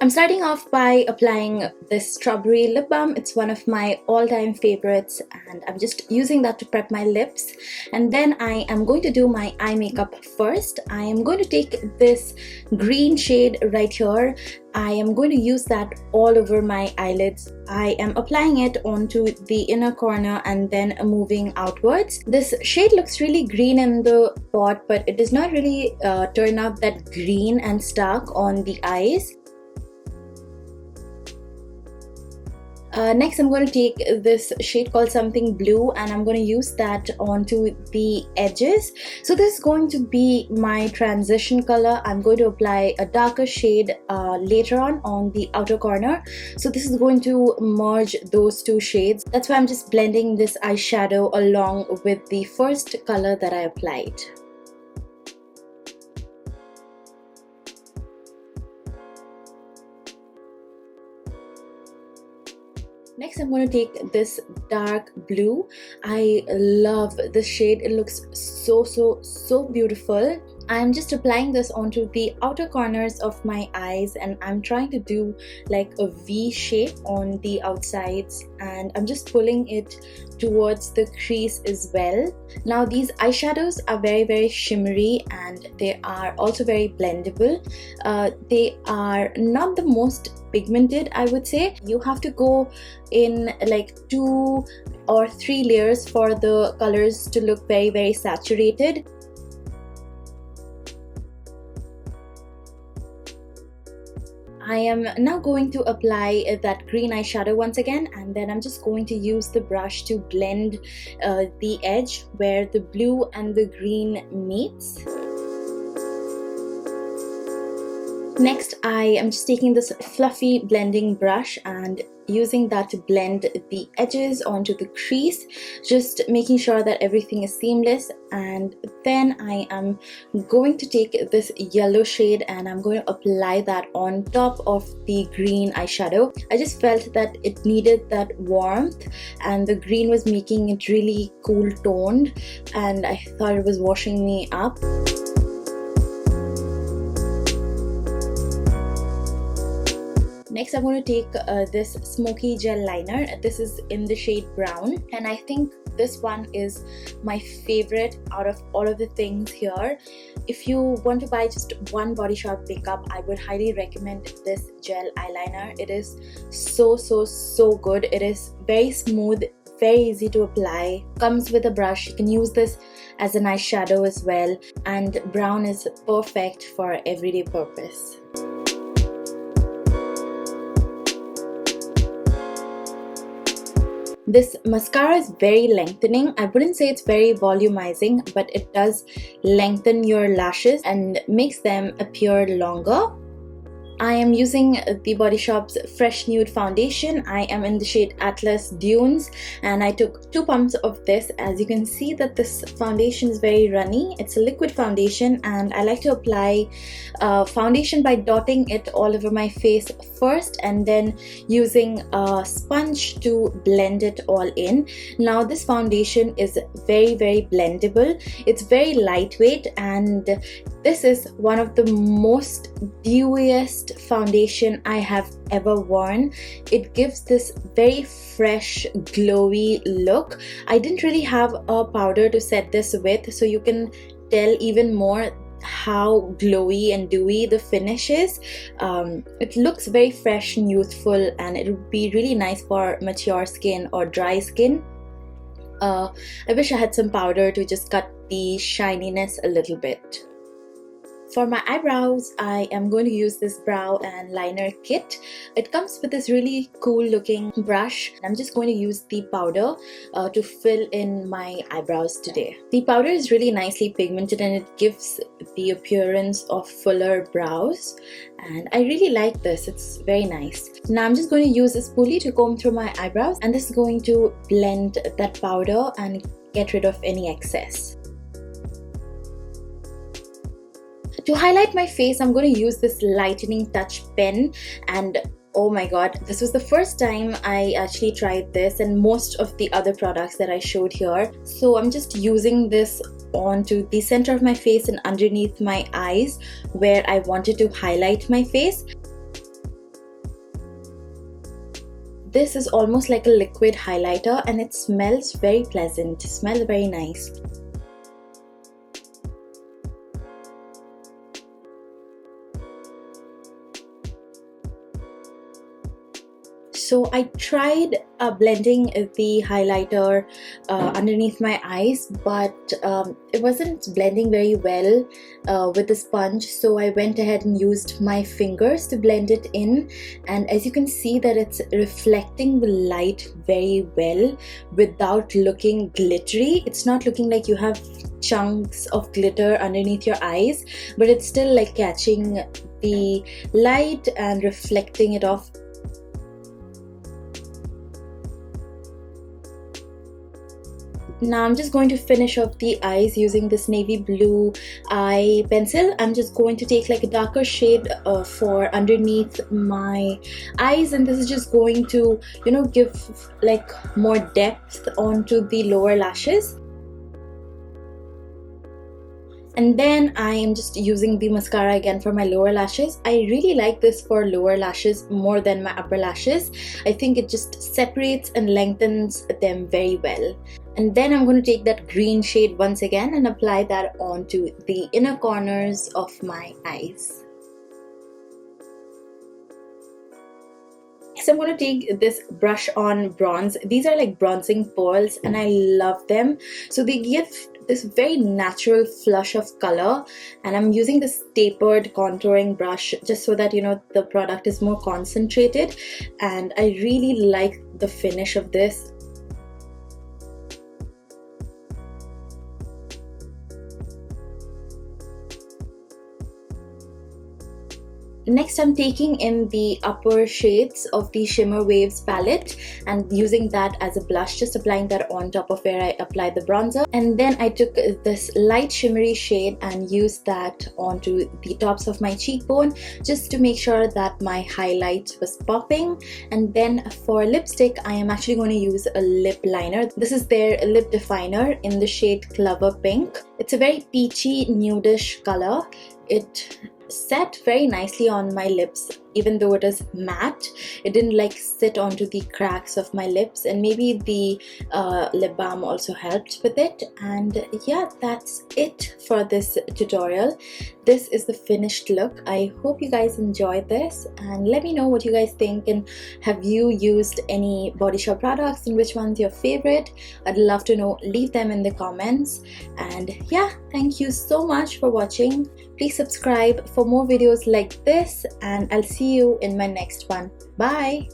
I'm starting off by applying this strawberry lip balm. It's one of my all-time favorites, and I'm just using that to prep my lips. And then I am going to do my eye makeup first. I am going to take this green shade right here. I am going to use that all over my eyelids. I am applying it onto the inner corner and then moving outwards. This shade looks really green in the pot, but it does not really turn out that green and stark on the eyes. Next, I'm going to take this shade called Something Blue, and I'm going to use that onto the edges. So this is going to be my transition color. I'm going to apply a darker shade later on the outer corner. So this is going to merge those two shades. That's why I'm just blending this eyeshadow along with the first color that I applied. Next, I'm going to take this dark blue. I love this shade. It looks so beautiful. I'm just applying this onto the outer corners of my eyes, and I'm trying to do like a V shape on the outsides, and I'm just pulling it towards the crease as well. Now these eyeshadows are very shimmery, and they are also very blendable. They are not the most pigmented, I would say. You have to go in like 2 or 3 layers for the colors to look very saturated. I am now going to apply that green eyeshadow once again, and then I'm just going to use the brush to blend the edge where the blue and the green meets. Next, I am just taking this fluffy blending brush and using that to blend the edges onto the crease, just making sure that everything is seamless. And then I am going to take this yellow shade and I'm going to apply that on top of the green eyeshadow. I just felt that it needed that warmth, and the green was making it really cool toned, and I thought it was washing me up. Next, I'm going to take this smoky gel liner. This is in the shade brown, and I think this one is my favorite out of all of the things here. If you want to buy just one Body Shop makeup, I would highly recommend this gel eyeliner. It is so good. It is very smooth, very easy to apply, comes with a brush. You can use this as an eyeshadow as well, and brown is perfect for everyday purpose. This mascara is very lengthening. I wouldn't say it's very volumizing, but it does lengthen your lashes and makes them appear longer. I am using the Body Shop's Fresh Nude Foundation. I am in the shade Atlas Dunes, and I took 2 pumps of this. As you can see that this foundation is very runny. It's a liquid foundation, and I like to apply foundation by dotting it all over my face first and then using a sponge to blend it all in. Now this foundation is very blendable. It's very lightweight, and this is one of the most dewiest foundation I have ever worn. It gives this very fresh, glowy look. I didn't really have a powder to set this with, so you can tell even more how glowy and dewy the finish is. It looks very fresh and youthful, and it would be really nice for mature skin or dry skin. I wish I had some powder to just cut the shininess a little bit. For my eyebrows, I am going to use this brow and liner kit. It comes with this really cool looking brush. I'm just going to use the powder to fill in my eyebrows today. The powder is really nicely pigmented, and it gives the appearance of fuller brows, and I really like this. It's very nice. Now I'm just going to use a spoolie to comb through my eyebrows, and this is going to blend that powder and get rid of any excess. To highlight my face, I'm going to use this lightening touch pen, and oh my god, this was the first time I actually tried this and most of the other products that I showed here. So I'm just using this onto the center of my face and underneath my eyes where I wanted to highlight my face. this is almost like a liquid highlighter and it smells very pleasant, smells very nice. So I tried blending the highlighter underneath my eyes, but it wasn't blending very well with the sponge, so I went ahead and used my fingers to blend it in, and as you can see that it's reflecting the light very well without looking glittery. It's not looking like you have chunks of glitter underneath your eyes, but it's still like catching the light and reflecting it off. Now I'm just going to finish off the eyes using this navy blue eye pencil. I'm just going to take like a darker shade for underneath my eyes, and this is just going to, you know, give like more depth onto the lower lashes. And then I am just using the mascara again for my lower lashes. I really like this for lower lashes more than my upper lashes. I think it just separates and lengthens them very well. And then I'm going to take that green shade once again and apply that onto the inner corners of my eyes. Next, I'm going to take this brush on bronze. These are like bronzing pearls and I love them. So they give this very natural flush of color, and I'm using this tapered contouring brush just so that, you know, the product is more concentrated, and I really like the finish of this. Next, I'm taking in the upper shades of the Shimmer Waves palette and using that as a blush, just applying that on top of where I applied the bronzer. And then I took this light shimmery shade and used that onto the tops of my cheekbone just to make sure that my highlight was popping. And then for lipstick, I am actually going to use a lip liner. This is their lip definer in the shade Clover Pink. It's a very peachy nudish color. It set very nicely on my lips. Even though it is matte, it didn't like sit onto the cracks of my lips, and maybe the lip balm also helped with it. And yeah, that's it for this tutorial. This is the finished look. I hope you guys enjoyed this, and let me know what you guys think, and have you used any Body Shop products and which one's your favorite? I'd love to know. Leave them in the comments. And yeah, thank you so much for watching. Please subscribe for more videos like this, and I'll see you in my next one. Bye.